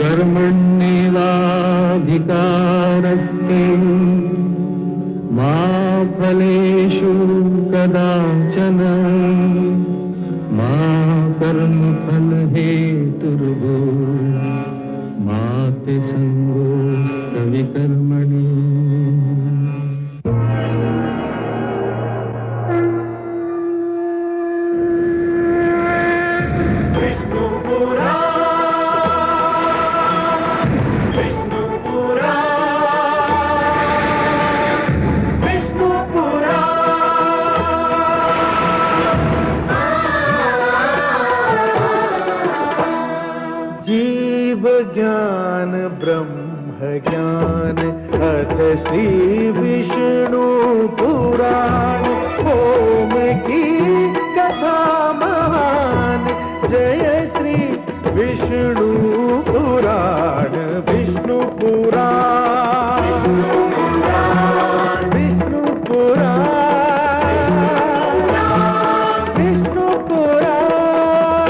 कर्मण्येवाधिकारस्ते मा फलेषु कदाचन मा कर्मफलहेतुर्भो मा ते संगोऽस्त्वविकर्मणि। ज्ञान ब्रह्म ज्ञान अथ श्री विष्णु पुराण ओम की कथा महान जय श्री विष्णु पुराण विष्णु पुराण विष्णु पुराण विष्णु पुराण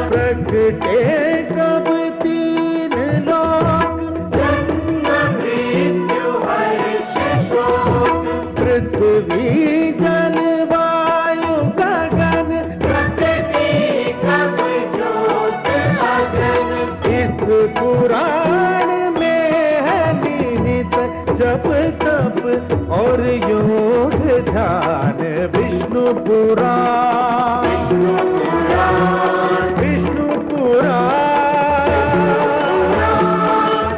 प्रगटे पृथ्वी जल वायु गगन इस पुराण में है निहित जप तप और योग ध्यान विष्णु पुराण विष्णु पुराण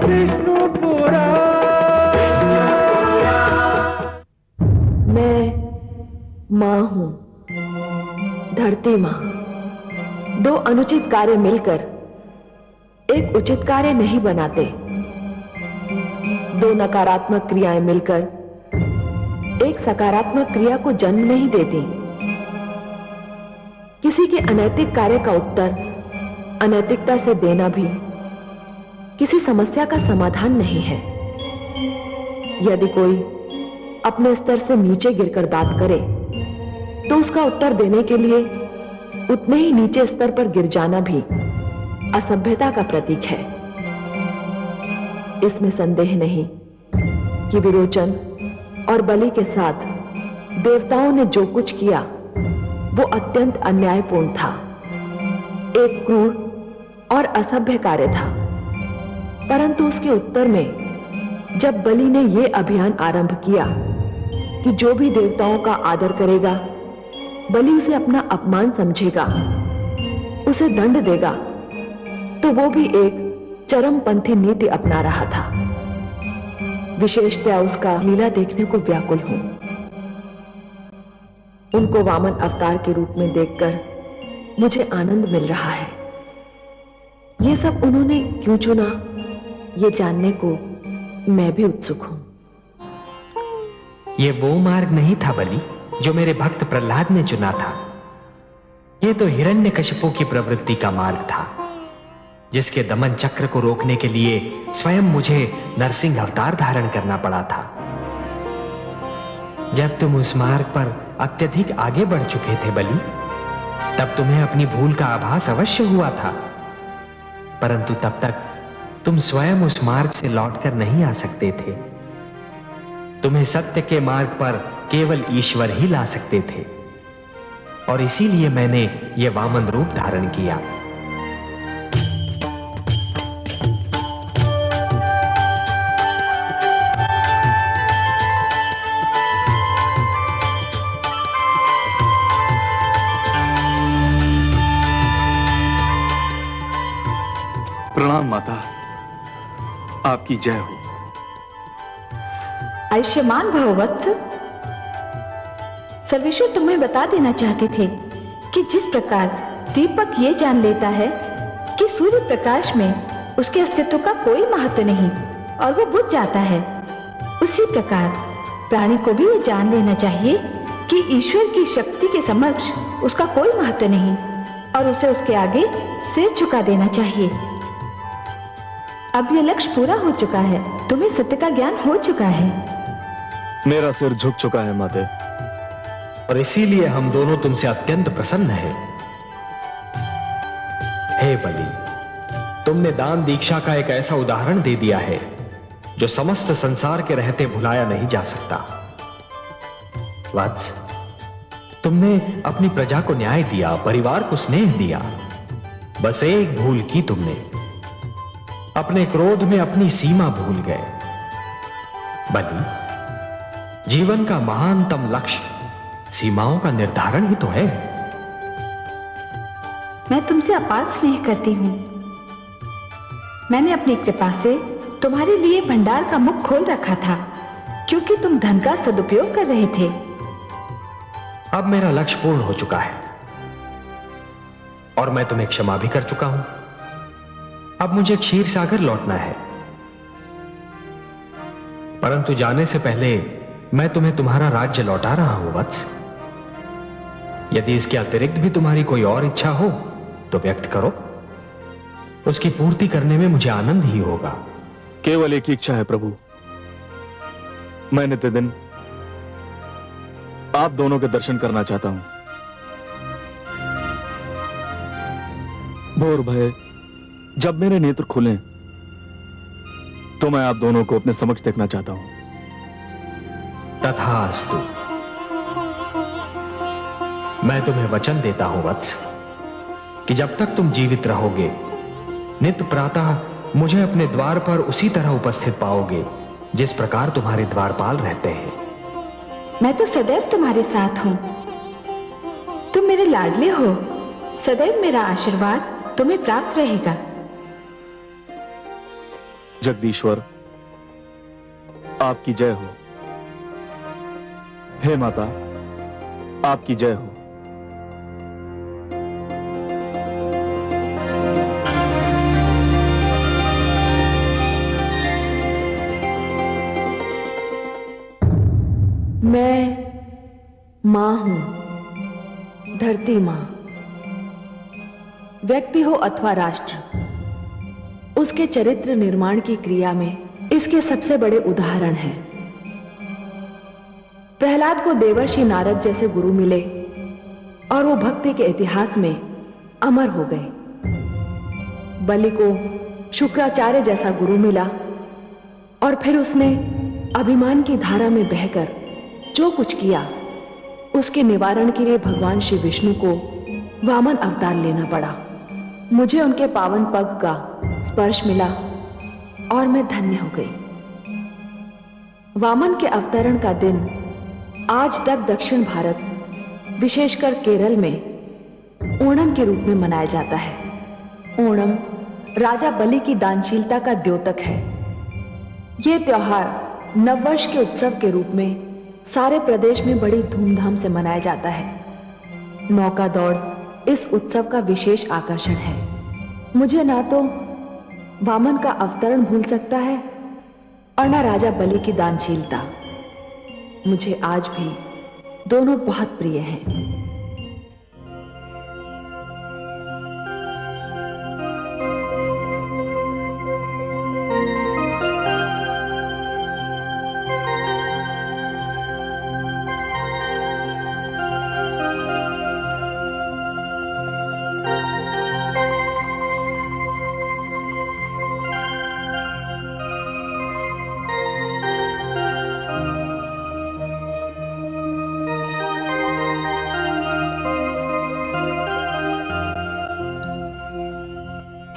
विष्णु पुराण। मैं माँ हूं, धरती माँ। दो अनुचित कार्य मिलकर एक उचित कार्य नहीं बनाते। दो नकारात्मक क्रियाएं मिलकर एक सकारात्मक क्रिया को जन्म नहीं देती। किसी के अनैतिक कार्य का उत्तर अनैतिकता से देना भी किसी समस्या का समाधान नहीं है। यदि कोई अपने स्तर से नीचे गिरकर बात करे तो उसका उत्तर देने के लिए उतने ही नीचे स्तर पर गिर जाना भी असभ्यता का प्रतीक है। इसमें संदेह नहीं कि विरोचन और बलि के साथ देवताओं ने जो कुछ किया वो अत्यंत अन्यायपूर्ण था, एक क्रूर और असभ्य कार्य था। परंतु उसके उत्तर में जब बलि ने यह अभियान आरंभ किया कि जो भी देवताओं का आदर करेगा बलि उसे अपना अपमान समझेगा, उसे दंड देगा, तो वो भी एक चरमपंथी नीति अपना रहा था। विशेषतया उसका लीला देखने को व्याकुल हूं। उनको वामन अवतार के रूप में देखकर मुझे आनंद मिल रहा है। ये सब उन्होंने क्यों चुना, ये जानने को मैं भी उत्सुक हूं। ये वो मार्ग नहीं था बलि जो मेरे भक्त प्रहलाद ने चुना था। ये तो हिरण्यकशिपु की प्रवृत्ति का मार्ग था, जिसके दमन चक्र को रोकने के लिए स्वयं मुझे नरसिंह अवतार धारण करना पड़ा था। जब तुम उस मार्ग पर अत्यधिक आगे बढ़ चुके थे बलि, तब तुम्हें अपनी भूल का आभास अवश्य हुआ था, परंतु तब तक तुम स्वयं उस मार्ग से लौटकर नहीं आ सकते थे। तुम्हें सत्य के मार्ग पर केवल ईश्वर ही ला सकते थे, और इसीलिए मैंने यह वामन रूप धारण किया। प्रणाम माता, आपकी जय हो। आयुष्मान भव वत्स। सर्वेश्वर तुम्हें बता देना चाहते थे कि जिस प्रकार दीपक ये जान लेता है कि सूर्य प्रकाश में उसके अस्तित्व का कोई महत्व नहीं और वो बुझ जाता है, उसी प्रकार प्राणी को भी ये जान लेना चाहिए कि ईश्वर की शक्ति के समक्ष उसका कोई महत्व नहीं और उसे उसके आगे सिर झुका देना चाहिए। अब यह लक्ष्य पूरा हो चुका है, तुम्हें सत्य का ज्ञान हो चुका है। मेरा सिर झुक चुका है माते, और इसीलिए हम दोनों तुमसे अत्यंत प्रसन्न हैं। हे बलि, तुमने दान दीक्षा का एक ऐसा उदाहरण दे दिया है जो समस्त संसार के रहते भुलाया नहीं जा सकता। वत्स, तुमने अपनी प्रजा को न्याय दिया, परिवार को स्नेह दिया। बस एक भूल की तुमने, अपने क्रोध में अपनी सीमा भूल गए। बलि, जीवन का महानतम लक्ष्य सीमाओं का निर्धारण ही तो है। मैं तुमसे अपार स्नेह करती हूं। मैंने अपनी कृपा से तुम्हारे लिए भंडार का मुख खोल रखा था, क्योंकि तुम धन का सदुपयोग कर रहे थे। अब मेरा लक्ष्य पूर्ण हो चुका है और मैं तुम्हें क्षमा भी कर चुका हूं। अब मुझे क्षीर सागर लौटना है, परंतु जाने से पहले मैं तुम्हें तुम्हारा राज्य लौटा रहा हूं वत्स। यदि इसके अतिरिक्त भी तुम्हारी कोई और इच्छा हो तो व्यक्त करो, उसकी पूर्ति करने में मुझे आनंद ही होगा। केवल एक ही इच्छा है प्रभु। मैं नित्यदिन आप दोनों के दर्शन करना चाहता हूं। भोर भय जब मेरे नेत्र खुलें तो मैं आप दोनों को अपने समक्ष देखना चाहता हूं। तथास्तु। मैं तुम्हें वचन देता हूं वत्स कि जब तक तुम जीवित रहोगे, नित्य प्रातः मुझे अपने द्वार पर उसी तरह उपस्थित पाओगे जिस प्रकार तुम्हारे द्वारपाल रहते हैं। मैं तो सदैव तुम्हारे साथ हूं। तुम मेरे लाडले हो। सदैव मेरा आशीर्वाद तुम्हें प्राप्त रहेगा। जगदीश्वर, आपकी जय हो। हे माता, आपकी जय हो। मैं मां हूं, धरती मां। व्यक्ति हो अथवा राष्ट्र, उसके चरित्र निर्माण की क्रिया में इसके सबसे बड़े उदाहरण हैं। प्रहलाद को देवर्षि नारद जैसे गुरु मिले और वो भक्ति के इतिहास में अमर हो गए। बलि को शुक्राचार्य जैसा गुरु मिला और फिर उसने अभिमान की धारा में बहकर जो कुछ किया, उसके निवारण के लिए भगवान श्री विष्णु को वामन अवतार लेना पड़ा। मुझे उनके पावन पग का स्पर्श मिला और मैं धन्य हो गई। वामन के अवतरण का दिन आज तक दक्षिण भारत, विशेषकर केरल में ओणम के रूप में मनाया जाता है। ओणम राजा बलि की दानशीलता का द्योतक है। यह त्योहार नववर्ष के उत्सव के रूप में सारे प्रदेश में बड़ी धूमधाम से मनाया जाता है। नौका दौड़ इस उत्सव का विशेष आकर्षण है। मुझे ना तो वामन का अवतरण भूल सकता है और ना राजा बलि की दानशीलता। मुझे आज भी दोनों बहुत प्रिय हैं।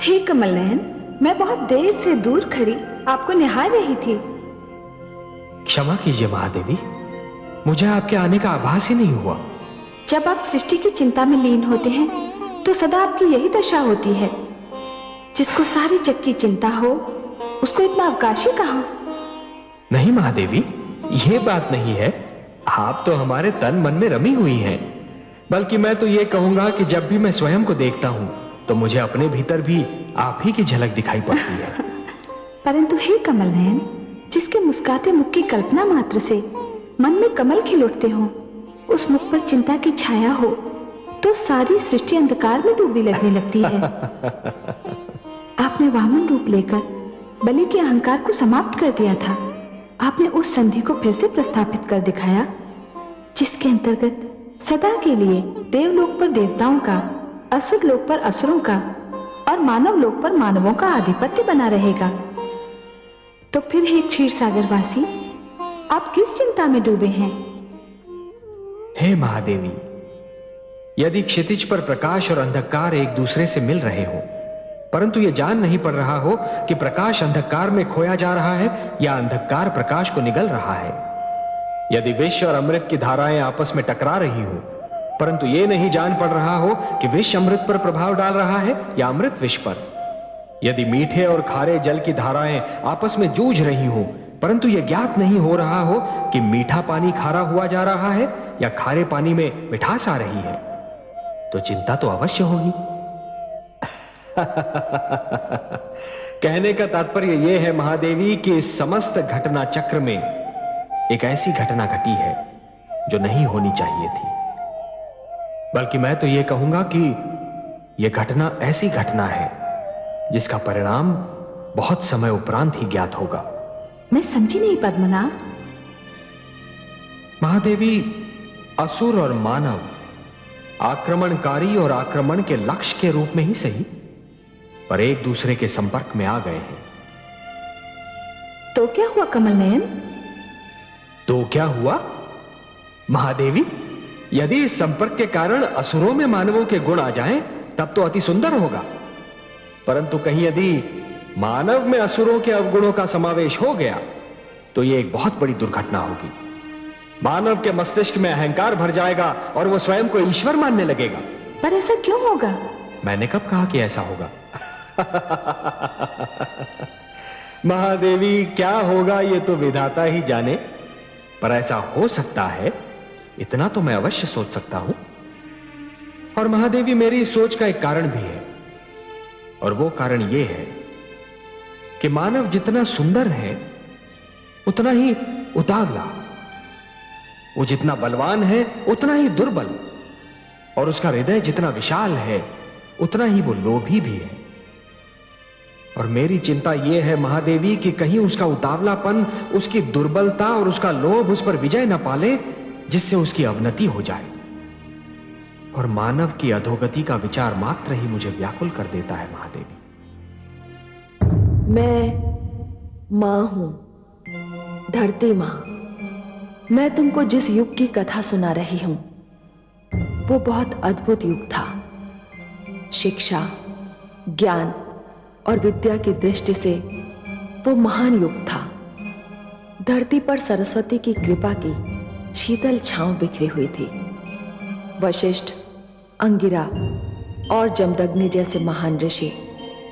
हे कमल नयन, मैं बहुत देर से दूर खड़ी आपको निहार रही थी। क्षमा कीजिए महादेवी, मुझे आपके आने का आभास ही नहीं हुआ। जब आप सृष्टि की चिंता में लीन होते हैं तो सदा आपकी यही दशा होती है। जिसको सारी जग की चिंता हो उसको इतना अवकाश ही कहां। नहीं महादेवी, ये बात नहीं है। आप तो हमारे तन मन में रमी हुई हैं। बल्कि मैं तो ये कहूंगा कि जब भी मैं स्वयं को देखता हूं तो मुझे अपने भीतर भी आप ही की झलक दिखाई पड़ती है। परंतु हे कमल नयन, जिसके मुस्कुराते मुख की कल्पना मात्र से मन में कमल खिल उठते हो, उस मुख पर चिंता की छाया हो तो सारी सृष्टि अंधकार में डूबी लगने लगती है। आपने वामन रूप लेकर बलि के अहंकार को समाप्त कर दिया था। आपने उस संधि को फिर से प्रस्थापित कर दिखाया जिसके अंतर्गत सदा के लिए देवलोक पर देवताओं का, असुर लोक पर असुरों का और मानव लोक पर मानवों का आधिपत्य बना रहेगा। तो फिर हे क्षीर सागरवासी, आप किस चिंता में डूबे हैं? हे महादेवी, यदि क्षितिज पर प्रकाश और अंधकार एक दूसरे से मिल रहे हो, परंतु यह जान नहीं पड़ रहा हो कि प्रकाश अंधकार में खोया जा रहा है या अंधकार प्रकाश को निगल रहा है, यदि विष और अमृत की धाराएं आपस में टकरा रही हो, परंतु यह नहीं जान पड़ रहा हो कि विष अमृत पर प्रभाव डाल रहा है या अमृत विष पर, यदि मीठे और खारे जल की धाराएं आपस में जूझ रही हो, परंतु यह ज्ञात नहीं हो रहा हो कि मीठा पानी खारा हुआ जा रहा है या खारे पानी में मिठास आ रही है, तो चिंता तो अवश्य होगी। कहने का तात्पर्य यह है महादेवी कि इस समस्त घटना चक्र में एक ऐसी घटना घटी है जो नहीं होनी चाहिए थी, बल्कि मैं तो यह कहूंगा कि यह घटना ऐसी घटना है जिसका परिणाम बहुत समय उपरांत ही ज्ञात होगा। मैं समझी नहीं पद्मनाभ। महादेवी, असुर और मानव आक्रमणकारी और आक्रमण के लक्ष्य के रूप में ही सही, पर एक दूसरे के संपर्क में आ गए हैं। तो क्या हुआ कमल नयन? तो क्या हुआ महादेवी? यदि इस संपर्क के कारण असुरों में मानवों के गुण आ जाएं, तब तो अति सुंदर होगा, परंतु कहीं यदि मानव में असुरों के अवगुणों का समावेश हो गया तो यह एक बहुत बड़ी दुर्घटना होगी। मानव के मस्तिष्क में अहंकार भर जाएगा और वो स्वयं को ईश्वर मानने लगेगा। पर ऐसा क्यों होगा? मैंने कब कहा कि ऐसा होगा? महादेवी, क्या होगा ये तो विधाता ही जाने, पर ऐसा हो सकता है इतना तो मैं अवश्य सोच सकता हूं। और महादेवी, मेरी इस सोच का एक कारण भी है, और वो कारण ये है कि मानव जितना सुंदर है उतना ही उतावला, वो जितना बलवान है उतना ही दुर्बल, और उसका हृदय जितना विशाल है उतना ही वो लोभी भी है। और मेरी चिंता यह है महादेवी कि कहीं उसका उतावलापन, उसकी दुर्बलता और उसका लोभ उस पर विजय न पाले, जिससे उसकी अवनति हो जाए। और मानव की अधोगति का विचार मात्र ही मुझे व्याकुल कर देता है महादेवी। मैं मां हूं, धरती मां। मैं तुमको जिस युग की कथा सुना रही हूं वो बहुत अद्भुत युग था। शिक्षा, ज्ञान और विद्या की दृष्टि से वो महान युग था। धरती पर सरस्वती की कृपा की शीतल छांव बिखरी हुई थी। वशिष्ठ, अंगिरा और जमदग्नि जैसे महान ऋषि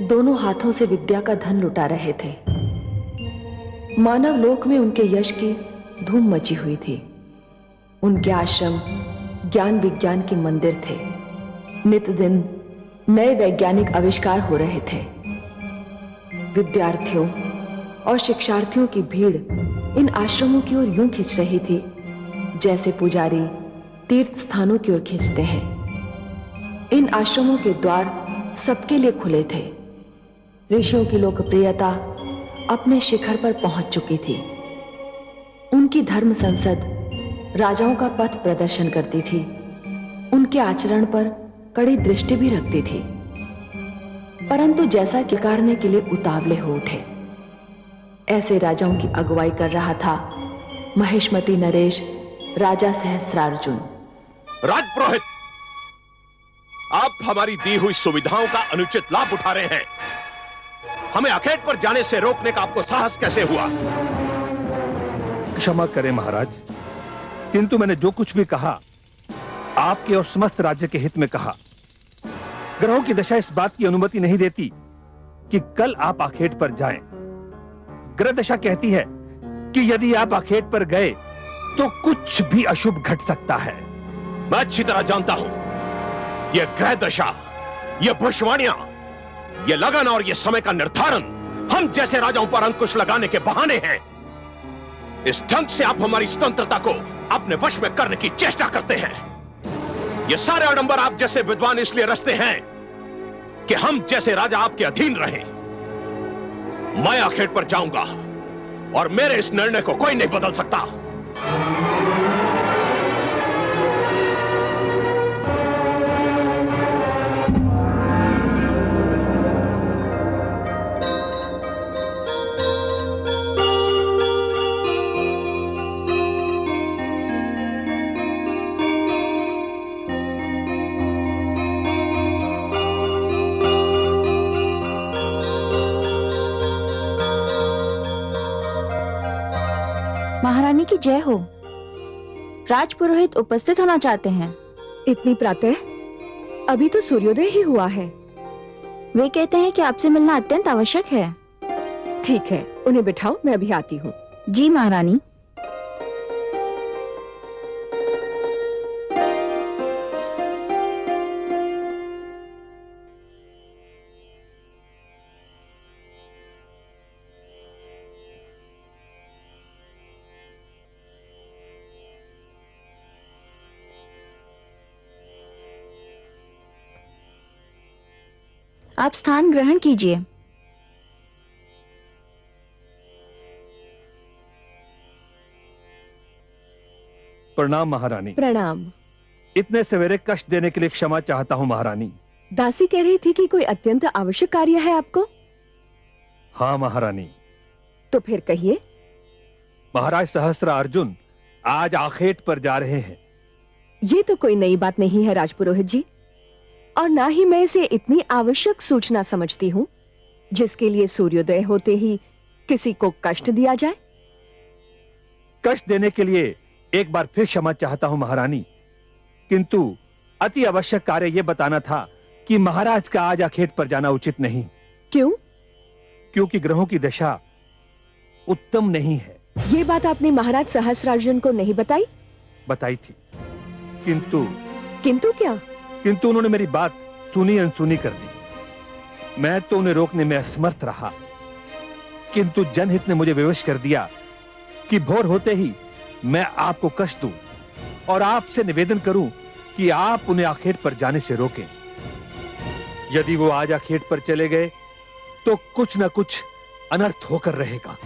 दोनों हाथों से विद्या का धन लुटा रहे थे। मानव लोक में उनके यश की धूम मची हुई थी। उनके आश्रम ज्ञान विज्ञान के मंदिर थे। नित दिन नए वैज्ञानिक आविष्कार हो रहे थे। विद्यार्थियों और शिक्षार्थियों की भीड़ इन आश्रमों की ओर यूं खिंच रही थी जैसे पुजारी तीर्थ स्थानों की ओर खींचते हैं। इन आश्रमों के द्वार सबके लिए खुले थे। ऋषियों की लोकप्रियता अपने शिखर पर पहुंच चुकी थी। उनकी धर्म संसद राजाओं का पथ प्रदर्शन करती थी। उनके आचरण पर कड़ी दृष्टि भी रखती थी, परंतु जैसा कि करने के लिए उतावले हो उठे। ऐसे राजाओं की अगुवाई कर रहा था महेशमती नरेश राजा सहस्रार्जुन। राजपुरोहित, आप हमारी दी हुई सुविधाओं का अनुचित लाभ उठा रहे हैं। हमें अखेट पर जाने से रोकने का आपको साहस कैसे हुआ? क्षमा करें महाराज, किंतु मैंने जो कुछ भी कहा आपके और समस्त राज्य के हित में कहा। ग्रहों की दशा इस बात की अनुमति नहीं देती कि कल आप आखेट पर जाएं। ग्रह दशा कहती है कि यदि आप आखेट पर गए तो कुछ भी अशुभ घट सकता है। मैं अच्छी तरह जानता हूं, यह ग्रह दशा, यह भविष्यवाणियां, यह लगन और यह समय का निर्धारण हम जैसे राजाओं पर अंकुश लगाने के बहाने हैं। इस ढंग से आप हमारी स्वतंत्रता को अपने वश में करने की चेष्टा करते हैं। ये सारे आडंबर आप जैसे विद्वान इसलिए रचते हैं कि हम जैसे राजा आपके अधीन रहें। मैं आखेट पर जाऊंगा और मेरे इस निर्णय को कोई नहीं बदल सकता। महारानी की जय हो। राजपुरोहित उपस्थित होना चाहते हैं। इतनी प्रातः? अभी तो सूर्योदय ही हुआ है। वे कहते हैं कि आपसे मिलना अत्यंत आवश्यक है। ठीक है, उन्हें बिठाओ, मैं अभी आती हूँ। जी महारानी। आप स्थान ग्रहण कीजिए। प्रणाम महारानी। प्रणाम। इतने सवेरे कष्ट देने के लिए क्षमा चाहता हूँ महारानी। दासी कह रही थी कि कोई अत्यंत आवश्यक कार्य है आपको। हाँ महारानी। तो फिर कहिए। महाराज सहस्त्र अर्जुन आज आखेट पर जा रहे हैं। ये तो कोई नई बात नहीं है राजपुरोहित जी, और ना ही मैं इसे इतनी आवश्यक सूचना समझती हूँ जिसके लिए सूर्योदय होते ही किसी को कष्ट दिया जाए। कष्ट देने के लिए एक बार फिर क्षमा चाहता हूं महारानी, किंतु अति आवश्यक कार्य यह बताना था कि महाराज का आज आखेट पर जाना उचित नहीं। क्यों? क्योंकि ग्रहों की दशा उत्तम नहीं है। ये बात आपने महाराज सहस्रार्जुन को नहीं बताई? बताई थी, किंतु किंतु क्या? किंतु उन्होंने मेरी बात सुनी अनसुनी कर दी। मैं तो उन्हें रोकने में असमर्थ रहा, किंतु जनहित ने मुझे विवश कर दिया कि भोर होते ही मैं आपको कष्ट दूं और आपसे निवेदन करूं कि आप उन्हें आखेट पर जाने से रोकें। यदि वो आज आखेट पर चले गए तो कुछ न कुछ अनर्थ होकर रहेगा।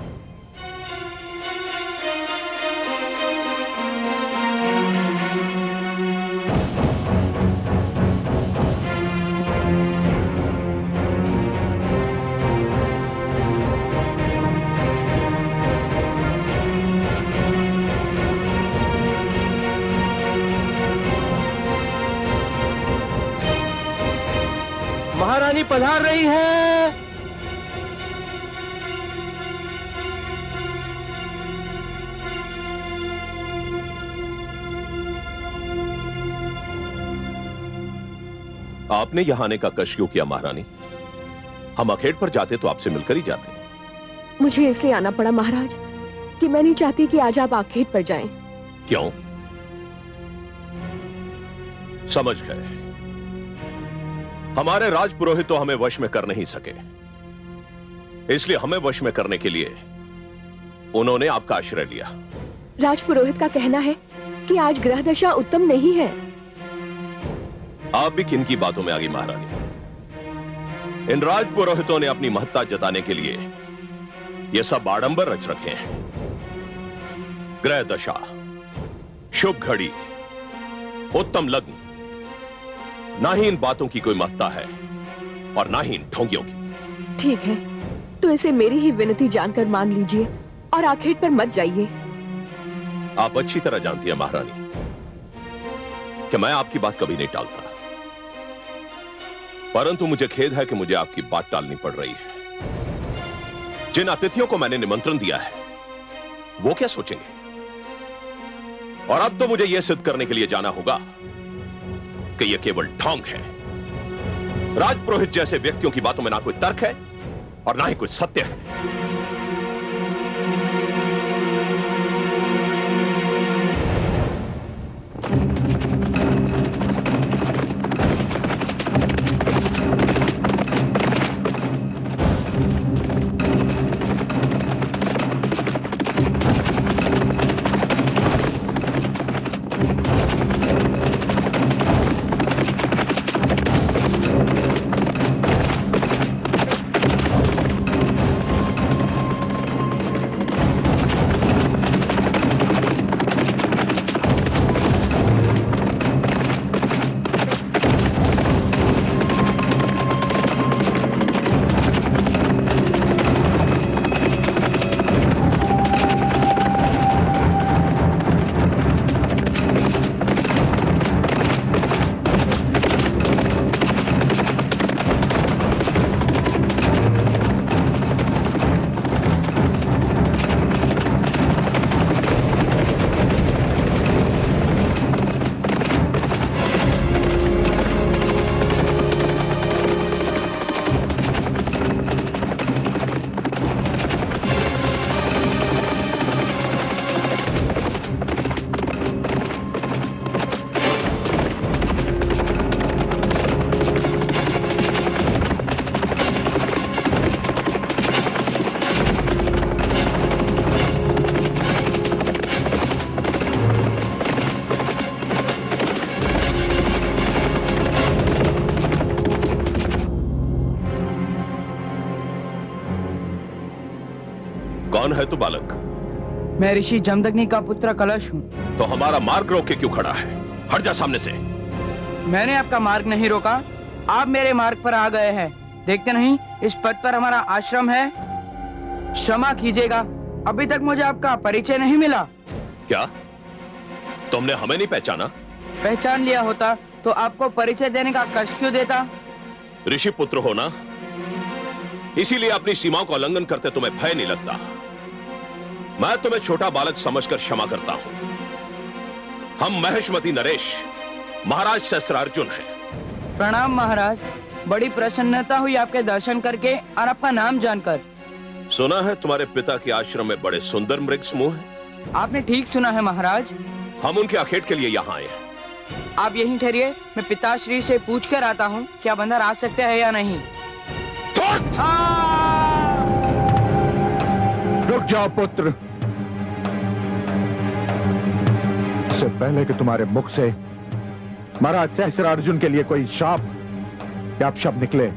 महारानी पधार रही है। आपने यहां आने का कष्ट क्यों किया महारानी? हम आखेट पर जाते तो आपसे मिलकर ही जाते। मुझे इसलिए आना पड़ा महाराज कि मैं नहीं चाहती कि आज आप आखेट पर जाएं। क्यों? समझ गए। हमारे राजपुरोहित तो हमें वश में कर नहीं सके, इसलिए हमें वश में करने के लिए उन्होंने आपका आश्रय लिया। राजपुरोहित का कहना है कि आज ग्रह दशा उत्तम नहीं है। आप भी किन की बातों में आ गई महारानी? इन राजपुरोहितों ने अपनी महत्ता जताने के लिए ये सब आडंबर रच रखे हैं। ग्रह दशा, शुभ घड़ी, उत्तम लग्न, ना ही इन बातों की कोई महत्ता है और ना ही इन ढोंगियों की। ठीक है, तो इसे मेरी ही विनती जानकर मान लीजिए और आखेट पर मत जाइए। आप अच्छी तरह जानती हैं महारानी कि मैं आपकी बात कभी नहीं टालता, परंतु मुझे खेद है कि मुझे आपकी बात टालनी पड़ रही है। जिन अतिथियों को मैंने निमंत्रण दिया है वो क्या सोचेंगे? और अब तो मुझे यह सिद्ध करने के लिए जाना होगा कि यह केवल ढोंग है। राजपुरोहित जैसे व्यक्तियों की बातों में ना कोई तर्क है और ना ही कुछ सत्य है। कौन है तू बालक? मैं ऋषि जमदग्नि का पुत्र कलश हूँ। तो हमारा मार्ग रोक के क्यों खड़ा है? हट जा सामने से। मैंने आपका मार्ग नहीं रोका, आप मेरे मार्ग पर आ गए हैं। देखते नहीं इस पद पर हमारा आश्रम है। क्षमा कीजिएगा, अभी तक मुझे आपका परिचय नहीं मिला। क्या तुमने हमें नहीं पहचाना? पहचान लिया होता तो आपको परिचय देने का कष्ट क्यों देता? ऋषि पुत्र हो ना, इसीलिए अपनी सीमाओं का उल्लंघन करते तुम्हें भय नहीं लगता। मैं तुम्हें छोटा बालक समझकर क्षमा करता हूं। हम महेशमती नरेश महाराज सहस्त्रार्जुन हैं। प्रणाम महाराज, बड़ी प्रसन्नता हुई आपके दर्शन करके और आपका नाम जानकर। सुना है तुम्हारे पिता के आश्रम में बड़े सुंदर मृग समूह हैं। आपने ठीक सुना है महाराज। हम उनके आखेट के लिए यहाँ आए हैं। आप यहीं ठहरिए, मैं पिताश्री से पूछ कर आता हूँ क्या बंदर आ सकते हैं या नहीं। रुक जाओ पुत्र। इससे पहले कि तुम्हारे मुख से महाराज सहस्त्रार्जुन के लिए कोई शाप या अपशब्द निकले,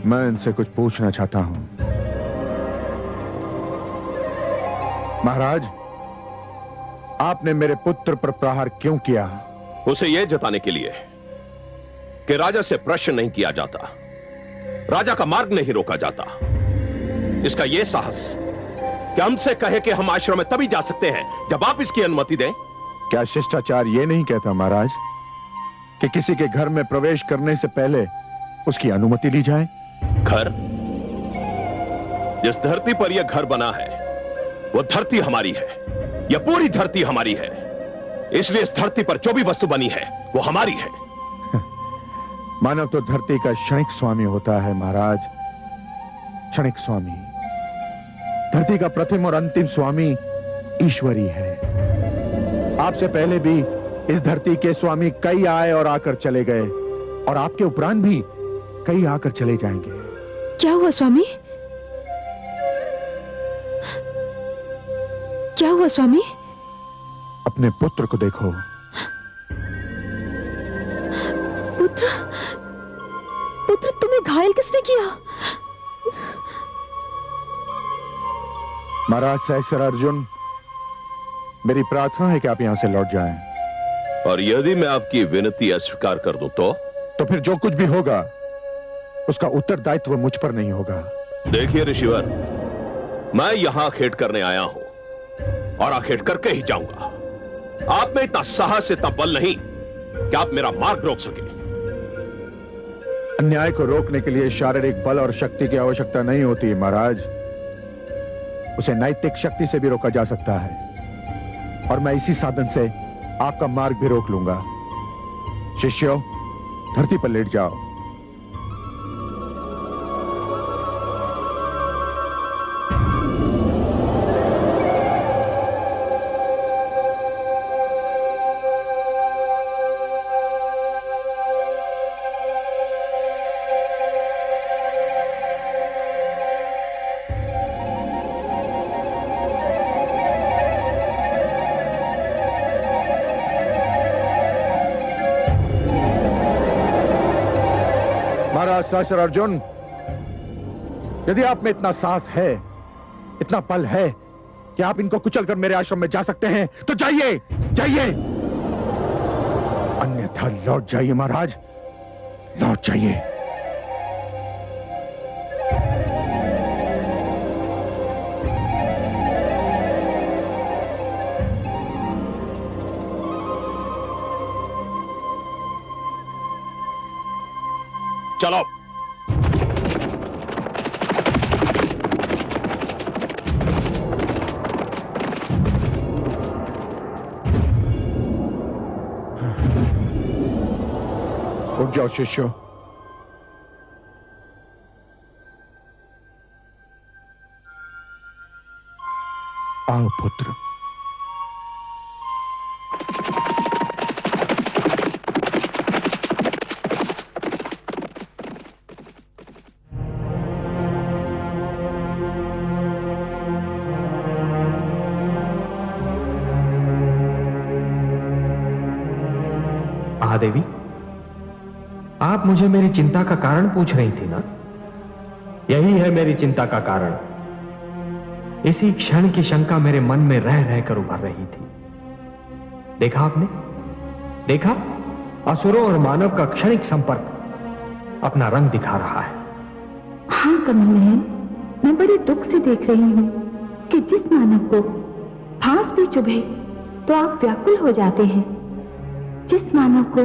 मैं इनसे कुछ पूछना चाहता हूं। महाराज, आपने मेरे पुत्र पर प्रहार क्यों किया? उसे यह जताने के लिए कि राजा से प्रश्न नहीं किया जाता, राजा का मार्ग नहीं रोका जाता। इसका यह साहस कि हमसे कहे कि हम आश्रम में तभी जा सकते हैं जब आप इसकी अनुमति दें। क्या शिष्टाचार यह नहीं कहता महाराज कि किसी के घर में प्रवेश करने से पहले उसकी अनुमति ली जाए? घर? जिस धरती पर यह घर बना है वो धरती हमारी है, यह पूरी धरती हमारी है। इसलिए इस धरती पर जो भी वस्तु बनी है वो हमारी है। मानव तो धरती का क्षणिक स्वामी होता है महाराज, क्षणिक स्वामी। धरती का प्रथम और अंतिम स्वामी ईश्वरी है। आपसे पहले भी इस धरती के स्वामी कई आए और आकर चले गए, और आपके उपरांत भी कई आकर चले जाएंगे। क्या हुआ स्वामी? क्या हुआ स्वामी? अपने पुत्र को देखो। पुत्र? पुत्र तुम्हें घायल किसने किया? महाराज सहस्त्रार्जुन, मेरी प्रार्थना है कि आप यहां से लौट जाएं। और यदि मैं आपकी विनती अस्वीकार कर दूं तो फिर जो कुछ भी होगा उसका उत्तरदायित्व मुझ पर नहीं होगा। देखिए ऋषिवर, मैं यहां आखेट करने आया हूं और आखेट करके ही जाऊंगा। आप में इतना साहस, इतना बल नहीं कि आप मेरा मार्ग रोक सके। अन्याय को रोकने के लिए शारीरिक बल और शक्ति की आवश्यकता नहीं होती महाराज, उसे नैतिक शक्ति से भी रोका जा सकता है, और मैं इसी साधन से आपका मार्ग भी रोक लूंगा। शिष्यों, धरती पर लेट जाओ। महाराज सहस्त्रार्जुन, यदि आप में इतना साहस है, इतना बल है कि आप इनको कुचलकर मेरे आश्रम में जा सकते हैं, तो जाइए, जाइए। अन्यथा लौट जाइए महाराज, लौट जाइए। चलो। उठ जाओ शिष्यों। आओ पुत्र। महादेवी, आप मुझे मेरी चिंता का कारण पूछ रही थी ना? यही है मेरी चिंता का कारण। इसी क्षण की शंका मेरे मन में रह रहकर उभर रही थी। देखा आपने? देखा? असुरों और मानव का क्षणिक संपर्क अपना रंग दिखा रहा है। हाँ कमल नयन, मैं बड़े दुख से देख रही हूँ कि जिस मानव को फांस भी चुभे तो आप व्याकुल हो जाते हैं, जिस मानव को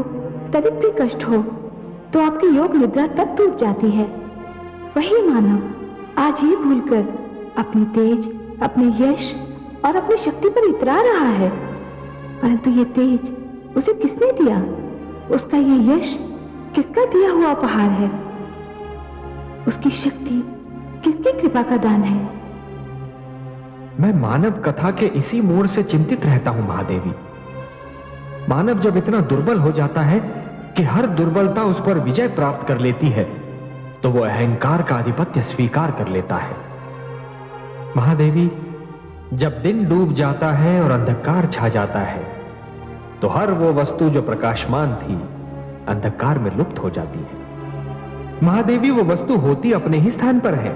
तनिक भी कष्ट हो तो आपकी योग निद्रा तक टूट जाती है, वही मानव आज ये भूलकर अपनी तेज, अपने यश और अपनी शक्ति पर इतरा रहा है। परंतु ये तेज उसे किसने दिया? उसका ये यश किसका दिया हुआ उपहार है? उसकी शक्ति किसकी कृपा का दान है? मैं मानव कथा के इसी मोड़ से चिंतित रहता हूं महादेवी। मानव जब इतना दुर्बल हो जाता है कि हर दुर्बलता उस पर विजय प्राप्त कर लेती है, तो वो अहंकार का आधिपत्य स्वीकार कर लेता है। महादेवी, जब दिन डूब जाता है और अंधकार छा जाता है, तो हर वो वस्तु जो प्रकाशमान थी अंधकार में लुप्त हो जाती है। महादेवी, वो वस्तु होती अपने ही स्थान पर है,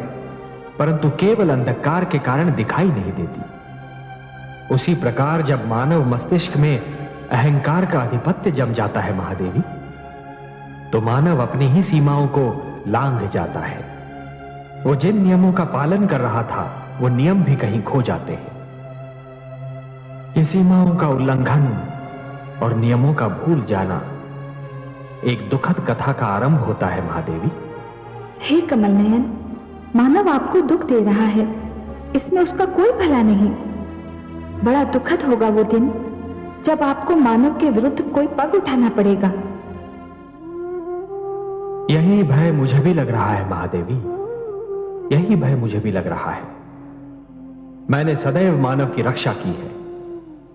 परंतु केवल अंधकार के कारण दिखाई नहीं देती। उसी प्रकार जब मानव मस्तिष्क में अहंकार का आधिपत्य जम जाता है महादेवी, तो मानव अपनी ही सीमाओं को लांघ जाता है। वो जिन नियमों का पालन कर रहा था, वो नियम भी कहीं खो जाते हैं। ये सीमाओं का उल्लंघन और नियमों का भूल जाना एक दुखद कथा का आरंभ होता है महादेवी। हे कमल नयन, मानव आपको दुख दे रहा है, इसमें उसका कोई भला नहीं। बड़ा दुखद होगा वो दिन जब आपको मानव के विरुद्ध कोई पग उठाना पड़ेगा। यही भय मुझे भी लग रहा है महादेवी, यही भय मुझे भी लग रहा है। मैंने सदैव मानव की रक्षा की है,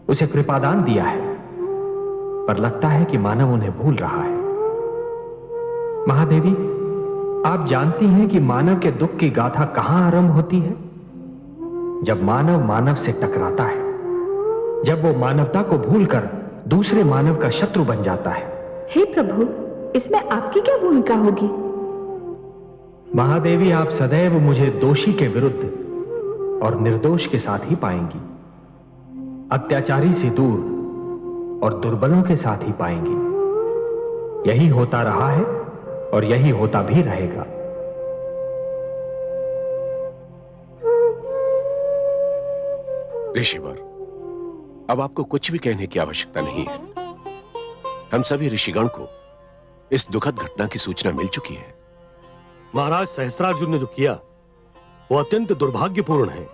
उसे कृपादान दिया है, पर लगता है कि मानव उन्हें भूल रहा है। महादेवी, आप जानती हैं कि मानव के दुख की गाथा कहां आरंभ होती है? जब मानव मानव से टकराता है, जब वो मानवता को भूलकर दूसरे मानव का शत्रु बन जाता है। हे प्रभु, इसमें आपकी क्या भूमिका होगी? महादेवी, आप सदैव मुझे दोषी के विरुद्ध और निर्दोष के साथ ही पाएंगी, अत्याचारी से दूर और दुर्बलों के साथ ही पाएंगी। यही होता रहा है और यही होता भी रहेगा। ऋषिवर, अब आपको कुछ भी कहने की आवश्यकता नहीं है। हम सभी ऋषिगण को इस दुखद घटना की सूचना मिल चुकी है। महाराज सहस्त्रार्जुन ने जो किया वो अत्यंत दुर्भाग्यपूर्ण है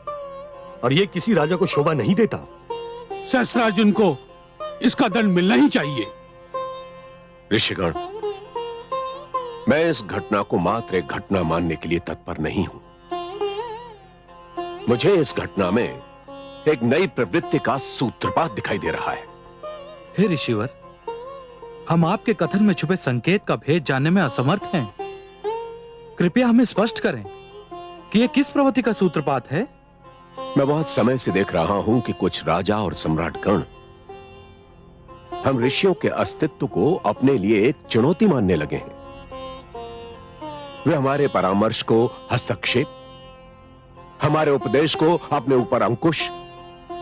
और ये किसी राजा को शोभा नहीं देता। सहस्त्रार्जुन को इसका दंड मिलना ही चाहिए। ऋषिगण, मैं इस घटना को मात्र एक घटना मानने के लिए तत्पर नहीं हूं। मुझे इस घटना में एक नई प्रवृत्ति का सूत्रपात दिखाई दे रहा है। हे ऋषिवर, हम आपके कथन में छुपे संकेत का भेद जानने में असमर्थ हैं। कृपया हमें स्पष्ट करें कि यह किस प्रवृत्ति का सूत्रपात है। मैं बहुत समय से देख रहा हूं कि कुछ राजा और सम्राटगण हम ऋषियों के अस्तित्व को अपने लिए एक चुनौती मानने लगे हैं। वे हमारे परामर्श को हस्तक्षेप, हमारे उपदेश को अपने ऊपर अंकुश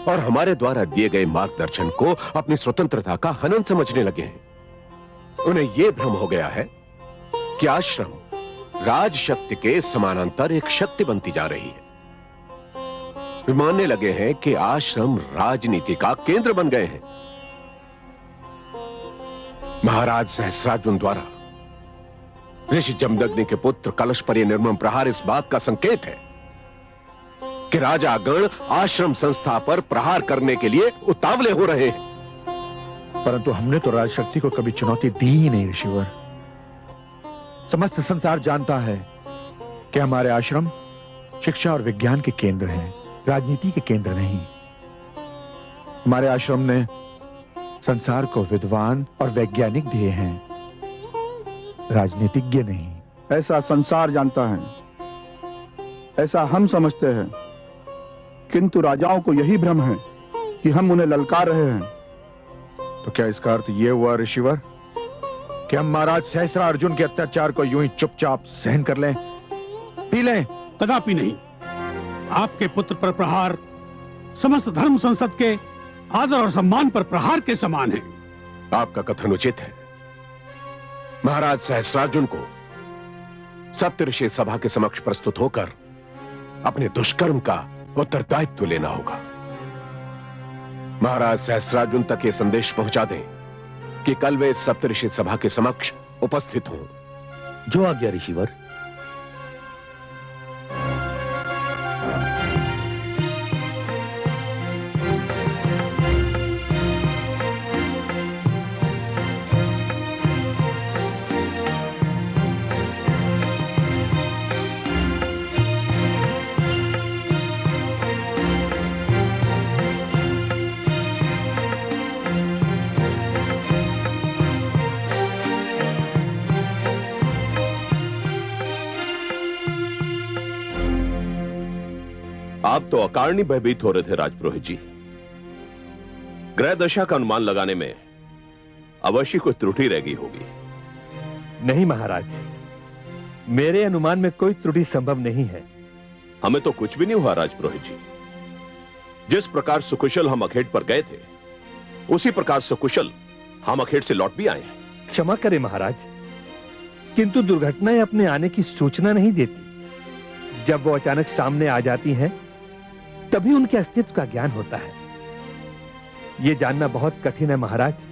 और हमारे द्वारा दिए गए मार्गदर्शन को अपनी स्वतंत्रता का हनन समझने लगे हैं। उन्हें यह भ्रम हो गया है कि आश्रम राज शक्ति के समानांतर एक शक्ति बनती जा रही है। वे मानने लगे हैं कि आश्रम राजनीति का केंद्र बन गए हैं। महाराज सहस्रार्जुन द्वारा ऋषि जमदग्नि के पुत्र कलश पर यह निर्मम प्रहार इस बात का संकेत है कि राजागण आश्रम संस्था पर प्रहार करने के लिए उतावले हो रहे हैं। परंतु हमने तो राजशक्ति को कभी चुनौती दी ही नहीं ऋषिवर। समस्त संसार जानता है कि हमारे आश्रम शिक्षा और विज्ञान के केंद्र हैं, राजनीति के केंद्र नहीं। हमारे आश्रम ने संसार को विद्वान और वैज्ञानिक दिए हैं, राजनीतिज्ञ नहीं। ऐसा संसार जानता है, ऐसा हम समझते हैं, किंतु राजाओं को यही भ्रम है कि हम उन्हें ललकार रहे हैं। तो क्या इसका अर्थ यह हुआ ऋषिवर कि हम महाराज सहस्त्रार्जुन के अत्याचार को यूं ही चुपचाप सहन कर लें, पी लें? कदापि नहीं। आपके पुत्र पर प्रहार समस्त धर्म संसद के आदर और सम्मान पर प्रहार के समान है। आपका कथन उचित है। महाराज सहस्रार्जुन को सप्तऋषि सभा के समक्ष प्रस्तुत होकर अपने दुष्कर्म का उत्तरदायित्व लेना होगा। महाराज सहस्रार्जुन तक ये संदेश पहुंचा दें कि कल वे सप्तऋषि सभा के समक्ष उपस्थित हों। जो आज्ञा ऋषिवर। आप तो अकारणी भयभीत हो रहे थे राजपुरोहित जी। ग्रह दशा का अनुमान लगाने में अवश्य कोई त्रुटि रह गई होगी। नहीं महाराज, मेरे अनुमान में कोई त्रुटि संभव नहीं है। हमें तो कुछ भी नहीं हुआ राजपुरोहित जी। जिस प्रकार सुकुशल हम अखेट पर गए थे, उसी प्रकार सुकुशल हम अखेट से लौट भी आए हैं। क्षमा करें महाराज, किंतु दुर्घटनाएं अपने आने की सूचना नहीं देती। जब वो अचानक सामने आ जाती हैं, तभी उनके अस्तित्व का ज्ञान होता है। यह जानना बहुत कठिन है महाराज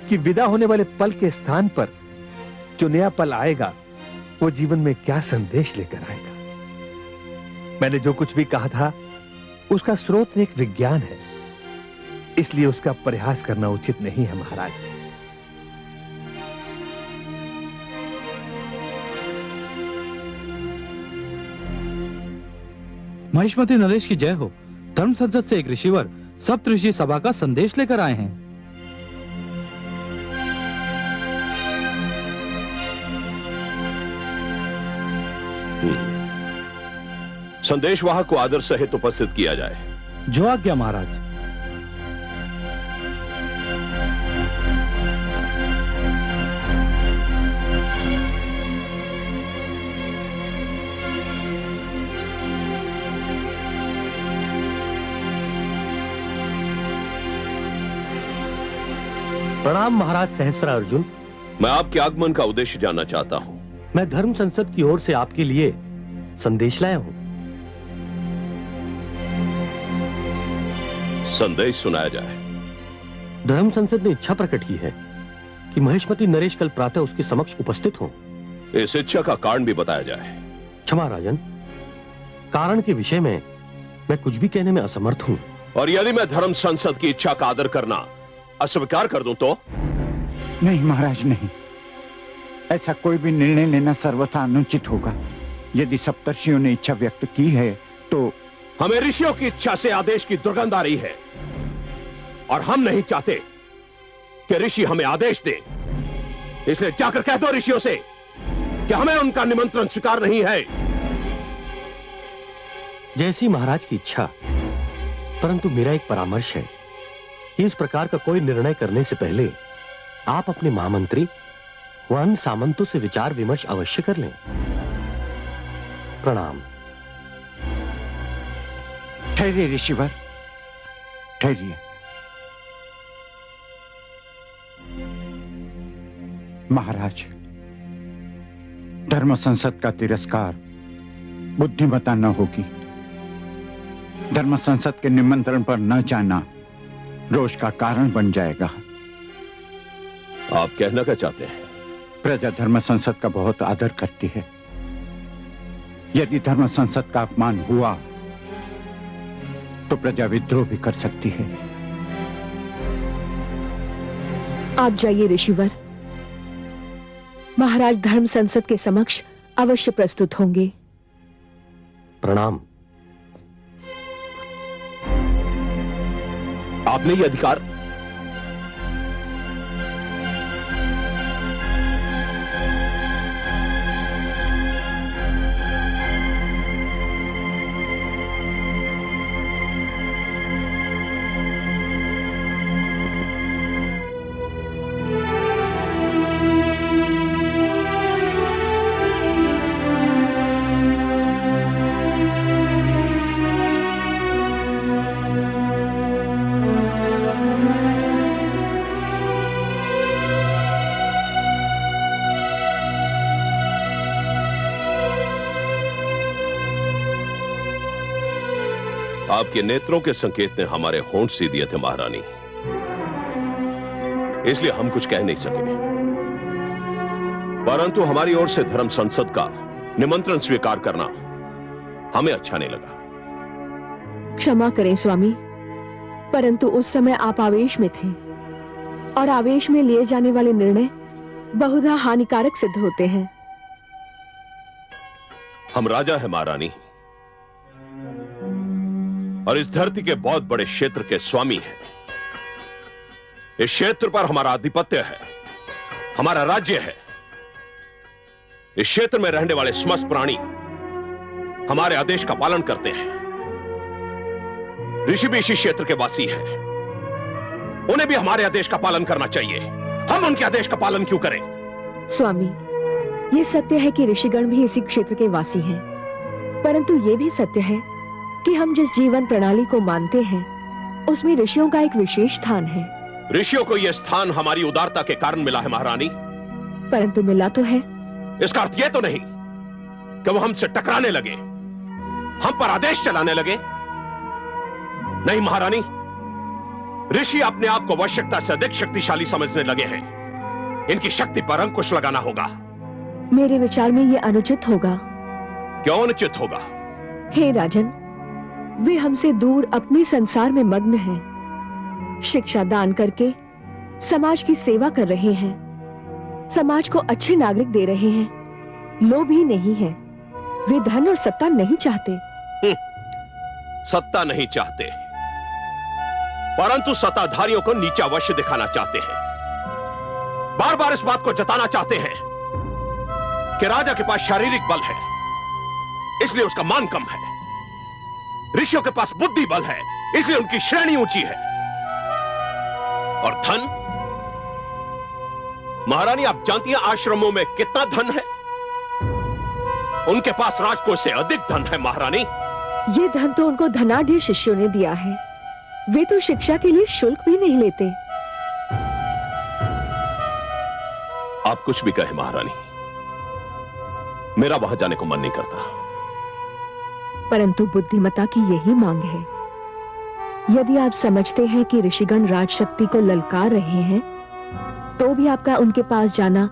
कि विदा होने वाले पल के स्थान पर जो नया पल आएगा, वो जीवन में क्या संदेश लेकर आएगा। मैंने जो कुछ भी कहा था, उसका स्रोत एक विज्ञान है, इसलिए उसका प्रयास करना उचित नहीं है महाराज। महिष्मती नरेश की जय हो। धर्म संसद से एक ऋषिवर सप्तऋषि सभा का संदेश लेकर आए हैं। संदेशवाहक को आदर सहित उपस्थित किया जाए। जो आज्ञा महाराज। प्रणाम महाराज सहस्रार्जुन। मैं आपके आगमन का उद्देश्य जानना चाहता हूं। मैं धर्म संसद की ओर से आपके लिए संदेश लाया हूं। संदेश सुनाया जाए। धर्म संसद ने इच्छा प्रकट की है कि महिष्मती नरेश कल प्रातः उसके समक्ष उपस्थित हों। इस इच्छा का कारण भी बताया जाए। क्षमा राजन, कारण के विषय में मैं कुछ भी कहने में असमर्थ हूं। और यदि मैं धर्म संसद की इच्छा का आदर करना अस्वीकार कर दूं तो? नहीं महाराज, नहीं। ऐसा कोई भी निर्णय लेना सर्वथा अनुचित होगा। यदि सप्तर्षियों ने इच्छा व्यक्त की है तो हमें ऋषियों की इच्छा से आदेश की दुर्गंध आ रही है, और हम नहीं चाहते कि ऋषि हमें आदेश दें। इसलिए जाकर कह दो ऋषियों से कि हमें उनका निमंत्रण स्वीकार नहीं है। जैसी महाराज की इच्छा, परंतु मेरा एक परामर्श है कि इस प्रकार का कोई निर्णय करने से पहले आप अपने महामंत्री व अन्य सामंतों से विचार विमर्श अवश्य कर लें। प्रणाम। ठहरिए ऋषिवर, ठहरिए। महाराज, धर्म संसद का तिरस्कार बुद्धिमता न होगी। धर्म संसद के निमंत्रण पर न जाना रोष का कारण बन जाएगा। आप कहना क्या चाहते हैं? प्रजा धर्म संसद का बहुत आदर करती है। यदि धर्म संसद का अपमान हुआ तो प्रजा विद्रोह भी कर सकती है। आप जाइए ऋषिवर, महाराज धर्म संसद के समक्ष अवश्य प्रस्तुत होंगे। प्रणाम। आपने ये अधिकार आपके नेत्रों के संकेत ने हमारे होंठ सी दिए थे महारानी, इसलिए हम कुछ कह नहीं सके। परंतु हमारी ओर से धर्म संसद का निमंत्रण स्वीकार करना हमें अच्छा नहीं लगा। क्षमा करें स्वामी, परंतु उस समय आप आवेश में थे और आवेश में लिए जाने वाले निर्णय बहुधा हानिकारक सिद्ध होते हैं। हम राजा हैं महारानी, और इस धरती के बहुत बड़े क्षेत्र के स्वामी हैं। इस क्षेत्र पर हमारा आधिपत्य है, हमारा राज्य है। इस क्षेत्र में रहने वाले समस्त प्राणी हमारे आदेश का पालन करते हैं। ऋषि भी इसी क्षेत्र के वासी हैं, उन्हें भी हमारे आदेश का पालन करना चाहिए। हम उनके आदेश का पालन क्यों करें? स्वामी, ये सत्य है कि ऋषिगण भी इसी क्षेत्र के वासी हैं, परंतु ये भी सत्य है कि हम जिस जीवन प्रणाली को मानते हैं उसमें ऋषियों का एक विशेष स्थान है। ऋषियों को यह स्थान हमारी उदारता के कारण मिला है महारानी। परंतु मिला तो है। इसका अर्थ यह तो नहीं कि वो हमसे टकराने लगे, हम पर आदेश चलाने लगे। नहीं महारानी, ऋषि अपने आप को आवश्यकता से अधिक शक्तिशाली समझने लगे हैं। इनकी शक्ति पर अंकुश लगाना होगा। मेरे विचार में यह अनुचित होगा। क्यों अनुचित होगा? हे राजन, वे हमसे दूर अपने संसार में मग्न हैं, शिक्षा दान करके समाज की सेवा कर रहे हैं, समाज को अच्छे नागरिक दे रहे हैं, लोभी नहीं है। वे धन और सत्ता नहीं चाहते। सत्ता नहीं चाहते, परंतु सत्ताधारियों को नीचा अवश्य दिखाना चाहते हैं। बार बार इस बात को जताना चाहते हैं कि राजा के पास शारीरिक बल है, इसलिए उसका मान कम है। ऋषियों के पास बुद्धि बल है, इसलिए उनकी श्रेणी ऊंची है। और धन, महारानी आप जानती हैं आश्रमों में कितना धन है? उनके पास राजकोष से अधिक धन है महारानी। ये धन तो उनको धनाढ़ शिष्यों ने दिया है। वे तो शिक्षा के लिए शुल्क भी नहीं लेते। आप कुछ भी कहें महारानी, मेरा वहां जाने को मन नहीं करता। परंतु बुद्धिमता की यही मांग है। यदि आप समझते हैं कि ऋषिगण राजशक्ति को ललकार रहे हैं, तो भी आपका उनके पास जाना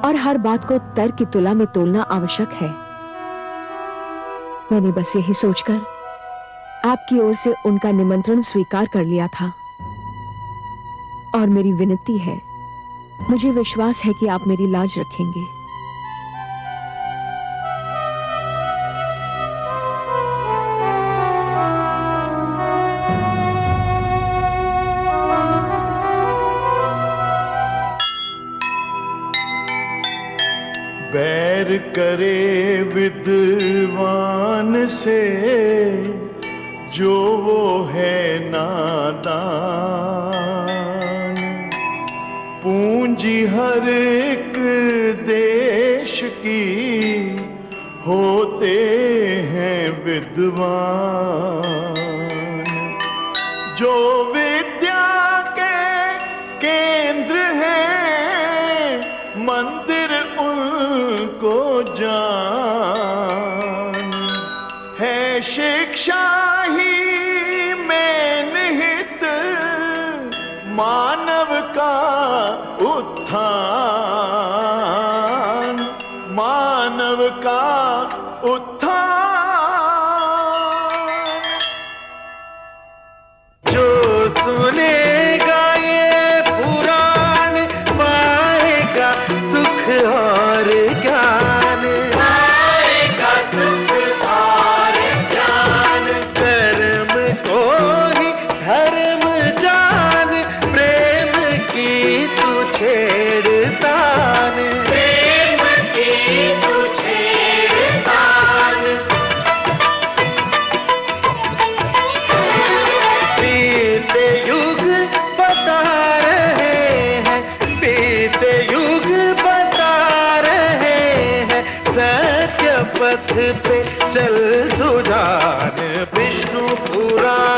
और हर बात को तर्क की तुला में तोलना आवश्यक है। मैंने बस यही सोचकर आपकी ओर से उनका निमंत्रण स्वीकार कर लिया था। और मेरी विनती है, मुझे विश्वास है कि आप मेरी लाज रखेंगे। बैर करे विद्वान से जो वो है नादान, पूंजी हर एक देश की होते हैं विद्वान। जो विद्या के केंद्र हैं, मंदिर उनको जान है। शिक्षा ही में निहित मानव का उत्थान, मानव का उत्थान। जो सुनेगा ये पुराण पाएगा सुख और ज्ञान, पाएगा सुख और ज्ञान। कर्म को ही धर्म जान, प्रेम की तू छेड़तान, प्रेम की तू छेड़तान। बीते युग बता रहे हैं, बीते युग बता रहे हैं, सत्य पथ पे चल सुजान। विष्णु पुराण